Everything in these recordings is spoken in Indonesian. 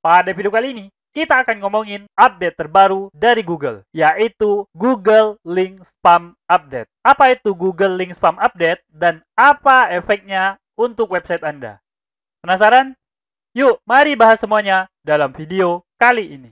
Pada video kali ini, kita akan ngomongin update terbaru dari Google, yaitu Google Link Spam Update. Apa itu Google Link Spam Update dan apa efeknya untuk website Anda? Penasaran? Yuk, mari bahas semuanya dalam video kali ini.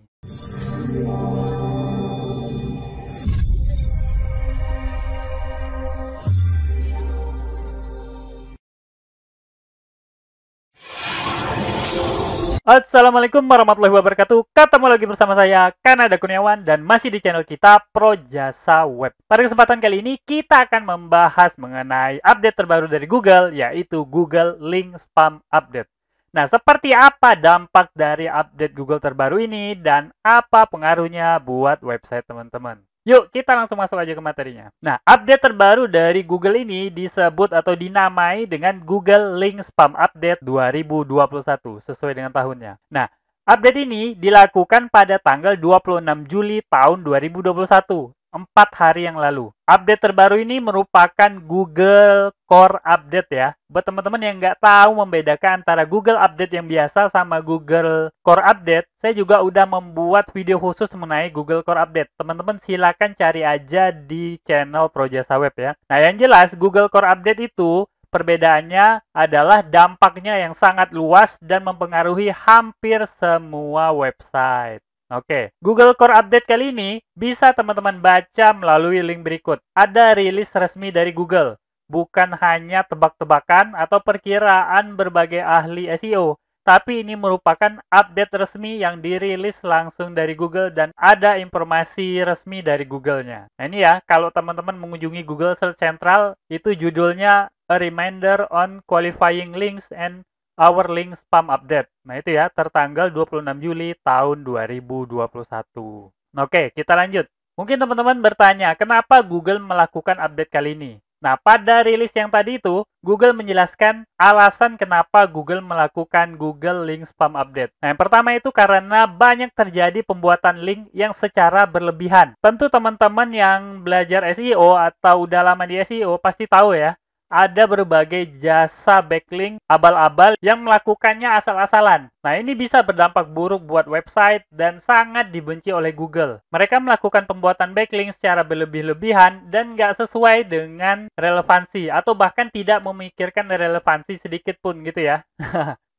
Assalamualaikum warahmatullahi wabarakatuh. Ketemu lagi bersama saya, Kanada Kurniawan, dan masih di channel kita Pro Jasa Web. Pada kesempatan kali ini, kita akan membahas mengenai update terbaru dari Google, yaitu Google Link Spam Update. Nah, seperti apa dampak dari update Google terbaru ini, dan apa pengaruhnya buat website teman-teman? Yuk, kita langsung masuk aja ke materinya. Nah, update terbaru dari Google ini disebut atau dinamai dengan Google Link Spam Update 2021, sesuai dengan tahunnya. Nah, update ini dilakukan pada tanggal 26 Juli tahun 2021, 4 hari yang lalu. Update terbaru ini merupakan Google Core Update ya. Buat teman-teman yang nggak tahu membedakan antara Google Update yang biasa sama Google Core Update, saya juga udah membuat video khusus mengenai Google Core Update. Teman-teman silakan cari aja di channel Pro Jasa Web ya. Nah, yang jelas Google Core Update itu perbedaannya adalah dampaknya yang sangat luas dan mempengaruhi hampir semua website. Oke, Google Core Update kali ini bisa teman-teman baca melalui link berikut. Ada rilis resmi dari Google, bukan hanya tebak-tebakan atau perkiraan berbagai ahli SEO, tapi ini merupakan update resmi yang dirilis langsung dari Google dan ada informasi resmi dari Google-nya. Nah ini ya, kalau teman-teman mengunjungi Google Search Central, itu judulnya A Reminder on Qualifying Links and Our Link Spam Update. Nah itu ya, tertanggal 26 Juli tahun 2021. Oke, kita lanjut. Mungkin teman-teman bertanya, kenapa Google melakukan update kali ini? Nah, pada rilis yang tadi itu, Google menjelaskan alasan kenapa Google melakukan Google Link Spam Update. Nah, yang pertama itu karena banyak terjadi pembuatan link yang secara berlebihan. Tentu teman-teman yang belajar SEO atau udah lama di SEO pasti tahu ya, ada berbagai jasa backlink abal-abal yang melakukannya asal-asalan. Nah, ini bisa berdampak buruk buat website dan sangat dibenci oleh Google. Mereka melakukan pembuatan backlink secara berlebih-lebihan dan nggak sesuai dengan relevansi atau bahkan tidak memikirkan relevansi sedikit pun gitu ya.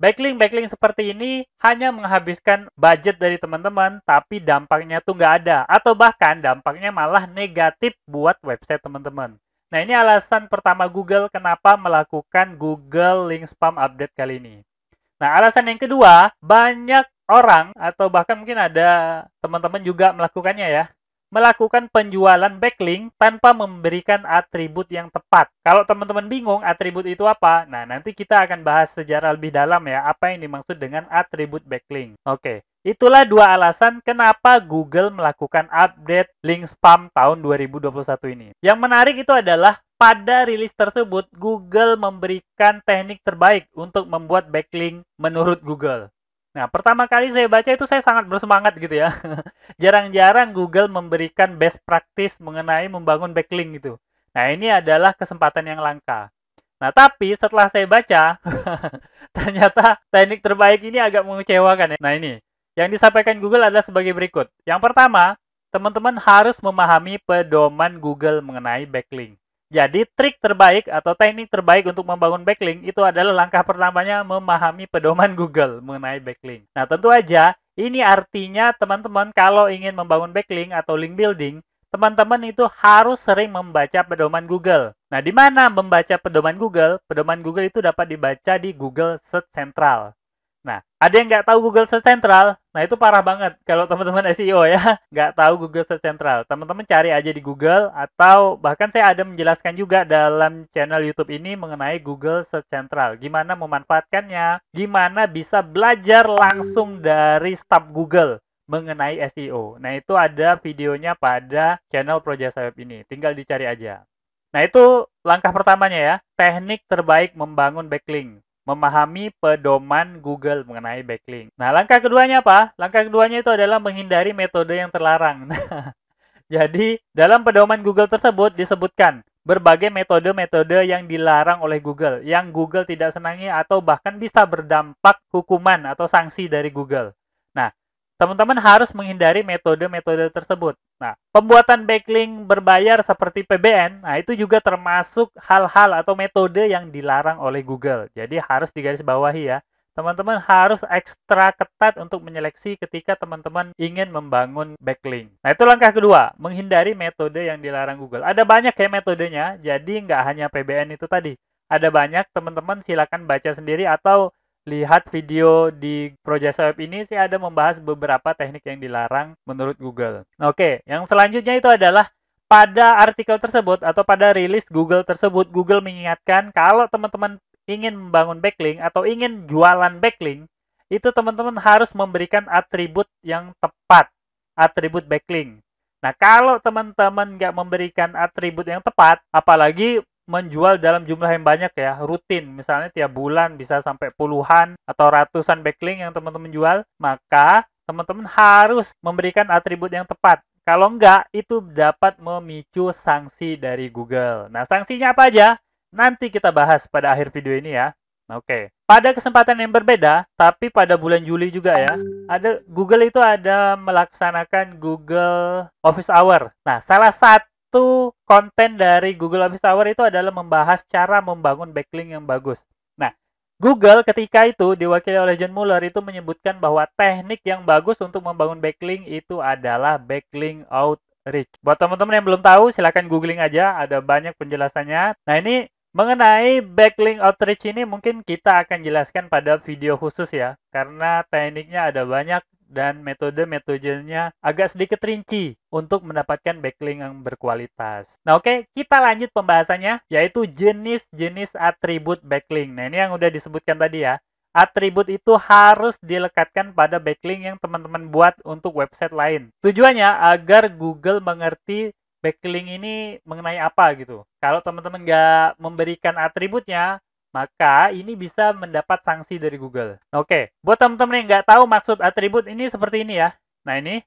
Backlink seperti ini hanya menghabiskan budget dari teman-teman, tapi dampaknya tuh nggak ada. Atau bahkan dampaknya malah negatif buat website teman-teman. Nah, ini alasan pertama Google kenapa melakukan Google Link Spam Update kali ini. Nah, alasan yang kedua, banyak orang atau bahkan mungkin ada teman-teman juga melakukannya ya, melakukan penjualan backlink tanpa memberikan atribut yang tepat. Kalau teman-teman bingung atribut itu apa, nah nanti kita akan bahas secara lebih dalam ya, apa yang dimaksud dengan atribut backlink. Oke. Itulah dua alasan kenapa Google melakukan update link spam tahun 2021 ini. Yang menarik itu adalah pada rilis tersebut, Google memberikan teknik terbaik untuk membuat backlink menurut Google. Nah, pertama kali saya baca itu saya sangat bersemangat gitu ya. Jarang-jarang Google memberikan best practice mengenai membangun backlink gitu. Nah, ini adalah kesempatan yang langka. Nah, tapi setelah saya baca, ternyata teknik terbaik ini agak mengecewakan ya. Nah, ini. Yang disampaikan Google adalah sebagai berikut. Yang pertama, teman-teman harus memahami pedoman Google mengenai backlink. Jadi, trik terbaik atau teknik terbaik untuk membangun backlink itu adalah langkah pertamanya memahami pedoman Google mengenai backlink. Nah, tentu aja ini artinya teman-teman kalau ingin membangun backlink atau link building, teman-teman itu harus sering membaca pedoman Google. Nah, di mana membaca pedoman Google? Pedoman Google itu dapat dibaca di Google Search Central. Nah, ada yang nggak tahu Google Search Central? Nah, itu parah banget kalau teman-teman SEO ya, nggak tahu Google Search Central. Teman-teman cari aja di Google, atau bahkan saya ada menjelaskan juga dalam channel YouTube ini mengenai Google Search Central. Gimana memanfaatkannya, gimana bisa belajar langsung dari staf Google mengenai SEO. Nah, itu ada videonya pada channel Pro Jasa Web ini. Tinggal dicari aja. Nah, itu langkah pertamanya ya, teknik terbaik membangun backlink. Memahami pedoman Google mengenai backlink. Nah, langkah keduanya apa? Langkah keduanya itu adalah menghindari metode yang terlarang. Jadi, dalam pedoman Google tersebut disebutkan berbagai metode-metode yang dilarang oleh Google, yang Google tidak senangi atau bahkan bisa berdampak hukuman atau sanksi dari Google. teman-teman harus menghindari metode-metode tersebut. Nah, pembuatan backlink berbayar seperti PBN, nah itu juga termasuk hal-hal atau metode yang dilarang oleh Google. Jadi harus digarisbawahi ya. Teman-teman harus ekstra ketat untuk menyeleksi ketika teman-teman ingin membangun backlink. Nah, itu langkah kedua, menghindari metode yang dilarang Google. Ada banyak ya metodenya, jadi nggak hanya PBN itu tadi. Ada banyak, teman-teman silakan baca sendiri atau lihat video di Projasa Web ini sih ada membahas beberapa teknik yang dilarang menurut Google. Oke, yang selanjutnya itu adalah pada artikel tersebut atau pada rilis Google tersebut, Google mengingatkan kalau teman-teman ingin membangun backlink atau ingin jualan backlink, itu teman-teman harus memberikan atribut yang tepat, atribut backlink. Nah, kalau teman-teman nggak memberikan atribut yang tepat, apalagi menjual dalam jumlah yang banyak ya, rutin. Misalnya tiap bulan bisa sampai puluhan atau ratusan backlink yang teman-teman jual, maka teman-teman harus memberikan atribut yang tepat. Kalau enggak, itu dapat memicu sanksi dari Google. Nah, sanksinya apa aja? Nanti kita bahas pada akhir video ini ya. Oke. Pada kesempatan yang berbeda, tapi pada bulan Juli juga ya, Google itu ada melaksanakan Google Office Hour. Nah, salah satu konten dari Google Office Hour itu adalah membahas cara membangun backlink yang bagus. Nah, Google ketika itu diwakili oleh John Mueller itu menyebutkan bahwa teknik yang bagus untuk membangun backlink itu adalah backlink outreach. Buat teman-teman yang belum tahu, silakan googling aja, ada banyak penjelasannya. Nah, ini mengenai backlink outreach ini mungkin kita akan jelaskan pada video khusus ya, karena tekniknya ada banyak dan metode-metodenya agak sedikit rinci untuk mendapatkan backlink yang berkualitas. Nah, oke, kita lanjut pembahasannya, yaitu jenis-jenis atribut backlink. Nah, ini yang udah disebutkan tadi ya. Atribut itu harus dilekatkan pada backlink yang teman-teman buat untuk website lain. Tujuannya agar Google mengerti backlink ini mengenai apa gitu. Kalau teman-teman nggak memberikan atributnya, maka ini bisa mendapat sanksi dari Google. Oke, buat teman-teman yang nggak tahu maksud atribut ini seperti ini ya. Nah, ini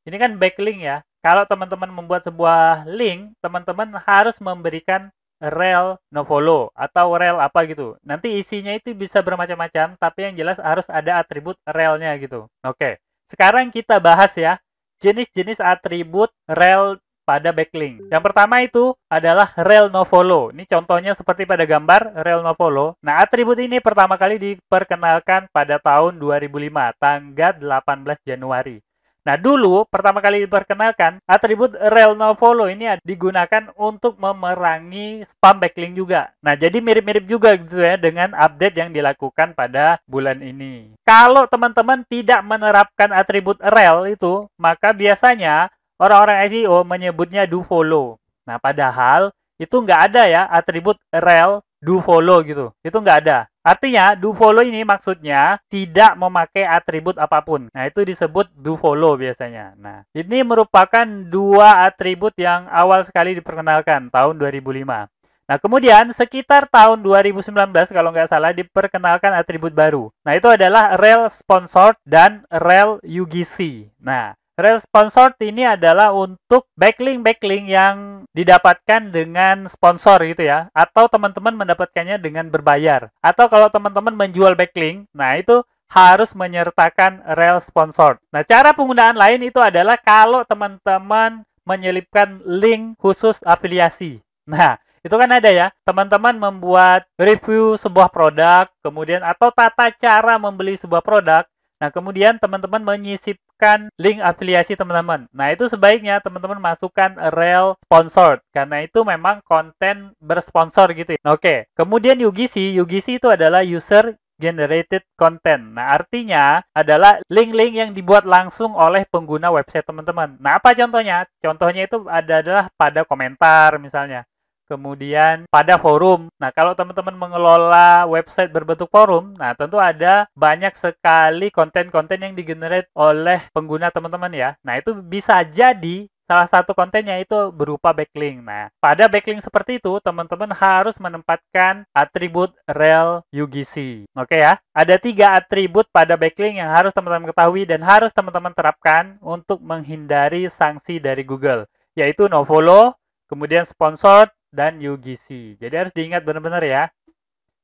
kan backlink ya. Kalau teman-teman membuat sebuah link, teman-teman harus memberikan rel nofollow atau rel apa gitu. Nanti isinya itu bisa bermacam-macam, tapi yang jelas harus ada atribut relnya gitu. Oke, sekarang kita bahas ya jenis-jenis atribut rel pada backlink. Yang pertama itu adalah rel nofollow. Ini contohnya seperti pada gambar rel nofollow. Nah, atribut ini pertama kali diperkenalkan pada tahun 2005, tanggal 18 Januari. Nah, dulu pertama kali diperkenalkan, atribut rel nofollow ini digunakan untuk memerangi spam backlink juga. Nah, jadi mirip-mirip juga gitu ya dengan update yang dilakukan pada bulan ini. Kalau teman-teman tidak menerapkan atribut rel itu, maka biasanya orang-orang SEO menyebutnya do follow. Nah, padahal itu nggak ada ya atribut rel do follow gitu. Itu nggak ada. Artinya, do follow ini maksudnya tidak memakai atribut apapun. Nah, itu disebut do follow biasanya. Nah, ini merupakan dua atribut yang awal sekali diperkenalkan tahun 2005. Nah, kemudian sekitar tahun 2019 kalau nggak salah diperkenalkan atribut baru. Nah, itu adalah rel sponsored dan rel UGC. Nah, rel sponsored ini adalah untuk backlink-backlink yang didapatkan dengan sponsor gitu ya. Atau teman-teman mendapatkannya dengan berbayar. Atau kalau teman-teman menjual backlink, nah itu harus menyertakan rel sponsored. Nah, cara penggunaan lain itu adalah kalau teman-teman menyelipkan link khusus afiliasi. Nah, itu kan ada ya, teman-teman membuat review sebuah produk, kemudian atau tata cara membeli sebuah produk. Nah, kemudian teman-teman menyisipkan link afiliasi teman-teman. Nah, itu sebaiknya teman-teman masukkan rel sponsored. Karena itu memang konten bersponsor gitu ya. Oke, kemudian UGC. UGC itu adalah User Generated Content. Nah, artinya adalah link-link yang dibuat langsung oleh pengguna website teman-teman. Nah, apa contohnya? Contohnya itu adalah pada komentar misalnya. Kemudian pada forum. Nah, kalau teman-teman mengelola website berbentuk forum, nah tentu ada banyak sekali konten-konten yang digenerate oleh pengguna teman-teman ya. Nah, itu bisa jadi salah satu kontennya itu berupa backlink. Nah, pada backlink seperti itu, teman-teman harus menempatkan atribut rel UGC. Oke ya, ada 3 atribut pada backlink yang harus teman-teman ketahui dan harus teman-teman terapkan untuk menghindari sanksi dari Google, yaitu nofollow, kemudian sponsored, dan UGC. Jadi harus diingat benar-benar ya.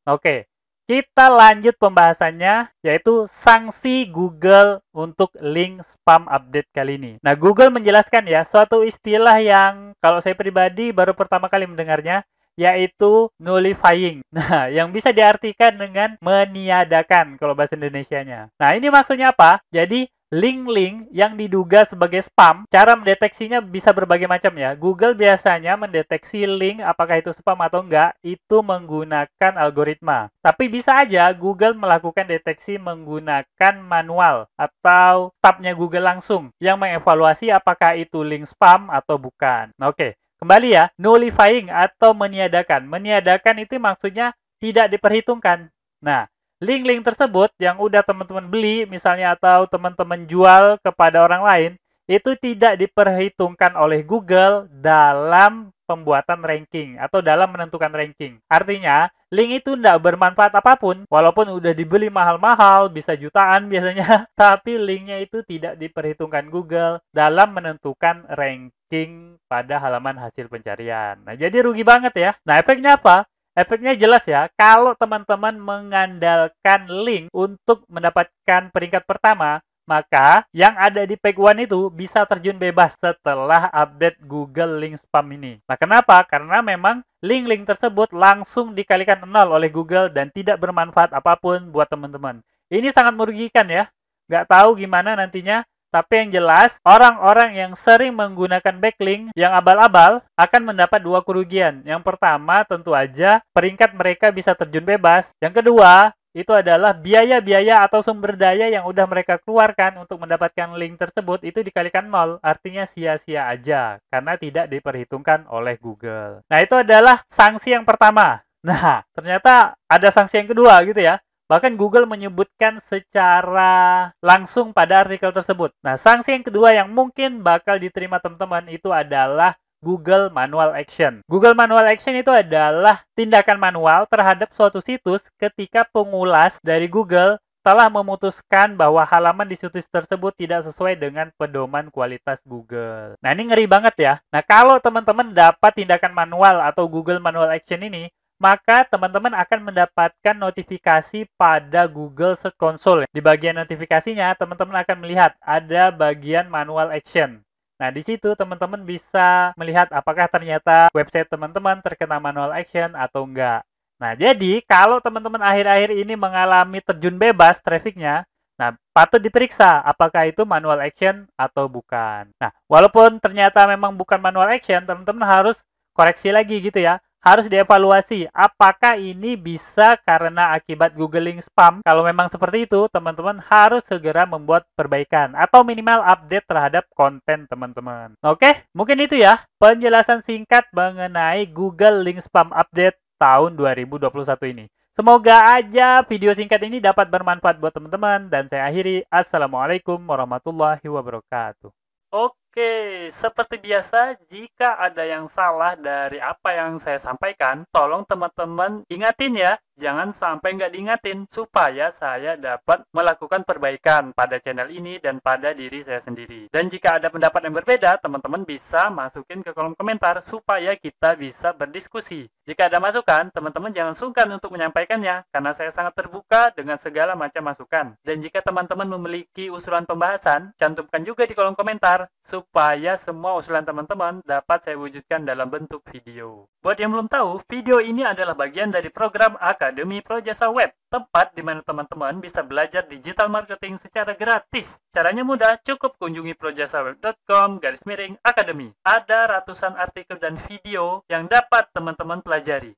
Oke. kita lanjut pembahasannya, yaitu sanksi Google untuk link spam update kali ini. Nah, Google menjelaskan ya, suatu istilah yang kalau saya pribadi baru pertama kali mendengarnya, yaitu nullifying. Nah, yang bisa diartikan dengan meniadakan kalau bahasa Indonesianya. Nah, ini maksudnya apa? Jadi, link-link yang diduga sebagai spam, cara mendeteksinya bisa berbagai macam ya. Google biasanya mendeteksi link apakah itu spam atau enggak, itu menggunakan algoritma. Tapi bisa aja Google melakukan deteksi menggunakan manual atau tabnya Google langsung yang mengevaluasi apakah itu link spam atau bukan. Nah, oke. Kembali ya, nullifying atau meniadakan. Meniadakan itu maksudnya tidak diperhitungkan. Nah, link-link tersebut yang udah teman-teman beli misalnya atau teman-teman jual kepada orang lain, itu tidak diperhitungkan oleh Google dalam pembuatan ranking atau dalam menentukan ranking. Artinya, link itu tidak bermanfaat apapun, walaupun udah dibeli mahal-mahal, bisa jutaan biasanya, tapi linknya itu tidak diperhitungkan Google dalam menentukan ranking pada halaman hasil pencarian. Nah, jadi rugi banget ya. Nah, efeknya apa? Efeknya jelas ya, kalau teman-teman mengandalkan link untuk mendapatkan peringkat pertama, maka yang ada di page 1 itu bisa terjun bebas setelah update Google link spam ini. Nah, kenapa? Karena memang link-link tersebut langsung dikalikan 0 oleh Google dan tidak bermanfaat apapun buat teman-teman. Ini sangat merugikan ya. Nggak tahu gimana nantinya. Tapi yang jelas, orang-orang yang sering menggunakan backlink yang abal-abal akan mendapat 2 kerugian. Yang pertama, tentu aja peringkat mereka bisa terjun bebas. Yang kedua, itu adalah biaya-biaya atau sumber daya yang udah mereka keluarkan untuk mendapatkan link tersebut itu dikalikan 0. Artinya sia-sia aja, karena tidak diperhitungkan oleh Google. Nah, itu adalah sanksi yang pertama. Nah, ternyata ada sanksi yang kedua gitu ya. Bahkan Google menyebutkan secara langsung pada artikel tersebut. Nah, sanksi yang kedua yang mungkin bakal diterima teman-teman itu adalah Google Manual Action. Google Manual Action itu adalah tindakan manual terhadap suatu situs ketika pengulas dari Google telah memutuskan bahwa halaman di situs tersebut tidak sesuai dengan pedoman kualitas Google. Nah, ini ngeri banget ya. Nah, kalau teman-teman dapat tindakan manual atau Google Manual Action ini, maka teman-teman akan mendapatkan notifikasi pada Google Search Console. Di bagian notifikasinya, teman-teman akan melihat ada bagian manual action. Nah, di situ teman-teman bisa melihat apakah ternyata website teman-teman terkena manual action atau enggak. Nah, jadi kalau teman-teman akhir-akhir ini mengalami terjun bebas trafficnya, nah, patut diperiksa apakah itu manual action atau bukan. Nah, walaupun ternyata memang bukan manual action, teman-teman harus koreksi lagi gitu ya. Harus dievaluasi apakah ini bisa karena akibat Google link spam. Kalau memang seperti itu, teman-teman harus segera membuat perbaikan atau minimal update terhadap konten teman-teman. Oke, mungkin itu ya penjelasan singkat mengenai Google link spam update tahun 2021 ini. Semoga aja video singkat ini dapat bermanfaat buat teman-teman dan saya akhiri. Assalamualaikum warahmatullahi wabarakatuh. Oke, seperti biasa, jika ada yang salah dari apa yang saya sampaikan, tolong teman-teman ingatin ya, jangan sampai nggak diingatin, supaya saya dapat melakukan perbaikan pada channel ini dan pada diri saya sendiri. Dan jika ada pendapat yang berbeda, teman-teman bisa masukin ke kolom komentar, supaya kita bisa berdiskusi. Jika ada masukan, teman-teman jangan sungkan untuk menyampaikannya, karena saya sangat terbuka dengan segala macam masukan. Dan jika teman-teman memiliki usulan pembahasan, cantumkan juga di kolom komentar, supaya semua usulan teman-teman dapat saya wujudkan dalam bentuk video. Buat yang belum tahu, video ini adalah bagian dari program Akademi Projasa Web, tempat di mana teman-teman bisa belajar digital marketing secara gratis. Caranya mudah, cukup kunjungi projasaweb.com/academy. Ada ratusan artikel dan video yang dapat teman-teman pelajari.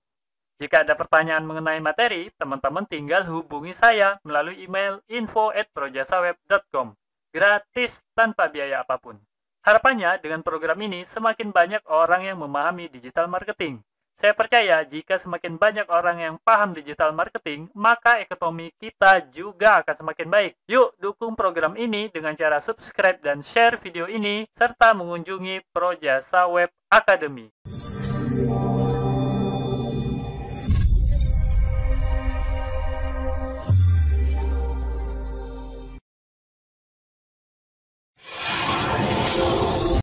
Jika ada pertanyaan mengenai materi, teman-teman tinggal hubungi saya melalui email info@projasaweb.com. Gratis tanpa biaya apapun. Harapannya, dengan program ini, semakin banyak orang yang memahami digital marketing. Saya percaya, jika semakin banyak orang yang paham digital marketing, maka ekonomi kita juga akan semakin baik. Yuk, dukung program ini dengan cara subscribe dan share video ini, serta mengunjungi Projasa Web Academy.